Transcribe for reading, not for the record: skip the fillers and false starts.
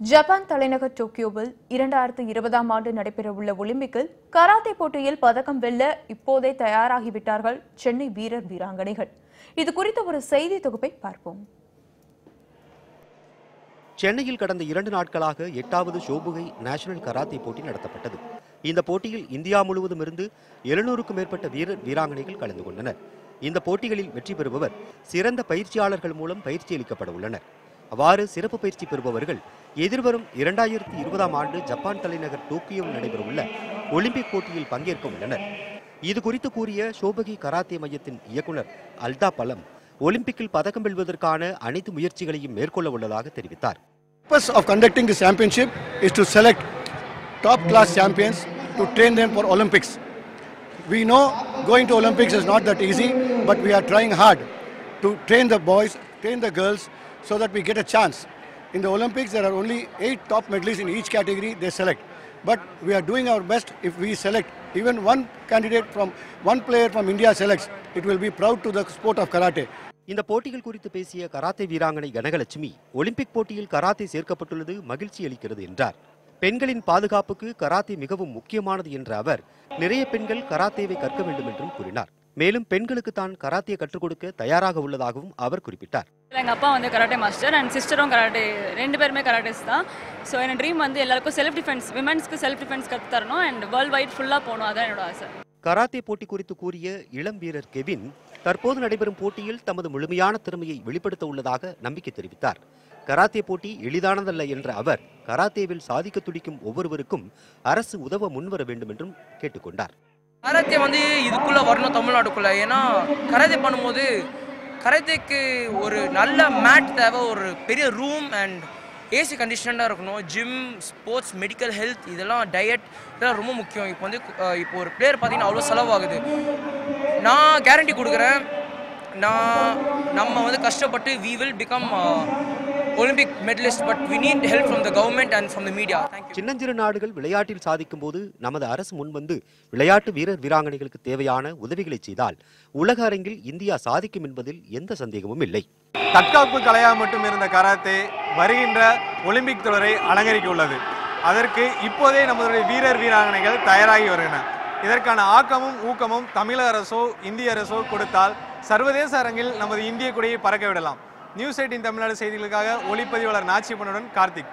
Japan தலைநகர் டோக்கியோவில் 2020ஆம் ஆண்டு நடைபெறவுள்ள ஒலிம்பிக்கில் கராத்தே போட்டியில் பதக்கம் வெல்ல இப்போதே தயாராகிவிட்டார்கள் சென்னை வீரர் வீராங்கனைகள். இது குறித்த ஒரு செய்தி தொகுப்பை பார்ப்போம். சென்னையில் கடந்த 2 நாட்களாக 8வது ஷோபுகை நேஷனல் கராத்தே போட்டி நடத்தப்பட்டது. இந்த போட்டியில் இந்தியா முழுவதும் இருந்து 700க்கும் மேற்பட்ட வீரர் வீராங்கனைகள் கலந்து கொண்டனர். இந்த போட்டிகளில் வெற்றி பெறுபவர் சிறந்த பயிற்சியாளர்கள் மூலம் பயிற்சி அளிக்கப்பட உள்ளனர். அவ்வாறு சிறப்பு பயிற்சி பெறுபவர்கள் எதிர்வரும் 2020ஆம் ஆண்டு ஜப்பான் தலைநகர் டோக்கியோவில் நடைபெறவுள்ள ஒலிம்பிக் போட்டியில் பங்கேற்க உள்ளனர். இது குறித்து கூறிய ஷோபகி கராத்தே மையத்தின் இயக்குனர் அல்தா பலம் ஒலிம்பிக்கில் பதக்கம் வெல்வதற்கான அனைத்து முயற்சிகளையும் மேற்கொள்ள உள்ளதாக தெரிவித்தார். The purpose of conducting this championship is to select top class champions to train them for Olympics. We know going to Olympics is not that easy, but we are trying hard to train the boys, train the girls so that we get a chance. In the Olympics there are only 8 top medalists in each category they select. But we are doing our best. If we select even one candidate from one player from India selects, it will be proud to the sport of karate. இந்த போட்டிகள் குறித்து பேசிய karate வீராங்கனை Kanagalakshmi Olympic போட்டியில் karate சேர்க்கப்பட்டுள்ளது மகிழ்ச்சி அளிக்கிறது என்றார். பெண்களின் பாதுகாப்புக்கு கராத்தே மிகவும் முக்கியமானது என்ற அவர் நிறைய பெண்கள் கராத்தேவை கற்க வேண்டும் என்றும் கூறினார். மேலும் பெண்களுக்கு தான் கராத்தே கற்றுக் கொடுக்க தயாராக உள்ளதாகவும் அவர் குறிப்பிட்டார். எங்கள் அப்பா கராட்டே மாஸ்டர் அண்ட் சிஸ்டரும் கராட்டே, 2 பேருமே கராட்டேஸ் தான். ஸோ என் ட்ரீம் எல்லாருக்கும் செல்ஃப் டிஃபென்ஸ், விமென்ஸ்க்கு செல்ஃப் டிஃபென்ஸ் கற்று தரணும் அண்ட் வேர்ல்ட் வைட் ஃபுல்லாக போகணும். அதான் என்னோட ஆசை. கராத்தே போட்டி குறித்து கூறிய இளம் வீரர் கெவின் தற்போது நடைபெறும் போட்டியில் தமது முழுமையான திறமையை வெளிப்படுத்த உள்ளதாக நம்பிக்கை தெரிவித்தார். கராத்தே போட்டி எளிதானதல்ல என்ற அவர் கராத்தேவில் சாதிக்க துடிக்கும் ஒவ்வொருவருக்கும் அரசு உதவ முன்வர வேண்டும் என்றும் கேட்டுக்கொண்டார். கராத்தே இதுக்குள்ள வரணும் தமிழ்நாட்டுக்குள்ள. ஏன்னா கராத்தே பண்ணும்போது கராத்தேக்கு ஒரு நல்ல மேட் தேவை, ஒரு பெரிய ரூம் அண்ட் ஏசி கண்டிஷனாக இருக்கணும். ஜிம், ஸ்போர்ட்ஸ், மெடிக்கல் ஹெல்த், இதெல்லாம் டயட் இதெல்லாம் ரொம்ப முக்கியம். இப்போ ஒரு பிளேயர் பார்த்தீங்கன்னா அவ்வளோ செலவாகுது. நான் கேரண்டி கொடுக்குறேன், நம்ம கஷ்டப்பட்டு we will become Olympic medalist, but we need help from the government and from the media. Thank you. சின்னஞ்சிறு நாடுகள் விளையாட்டில் சாதிக்கும் போது நமது அரசு முன்வந்து விளையாட்டு வீரர் வீராங்கனைகளுக்கு தேவையான உதவிகளை செய்தால் உலக அரங்கில் இந்தியா சாதிக்கும் என்பதில் எந்த சந்தேகமும் இல்லை. தற்காப்பு கலையாக மட்டும் இருந்த கராத்தே வருகின்ற ஒலிம்பிக் தொடரை அலங்கரிக்க உள்ளது. அதற்கு இப்போதே நமது வீரர் வீராங்கனைகள் தயாராகி வருகின்றனர். இதற்கான ஆக்கமும் ஊக்கமும் தமிழக அரசோ இந்திய அரசோ கொடுத்தால் சர்வதேச அரங்கில் நமது இந்திய கொடியை பறக்க விடலாம். நியூஸ் 18 தமிழ்நாடு செய்திகளுக்காக ஒளிப்பதிவாளர் நாச்சிப்பனுடன் கார்த்திக்.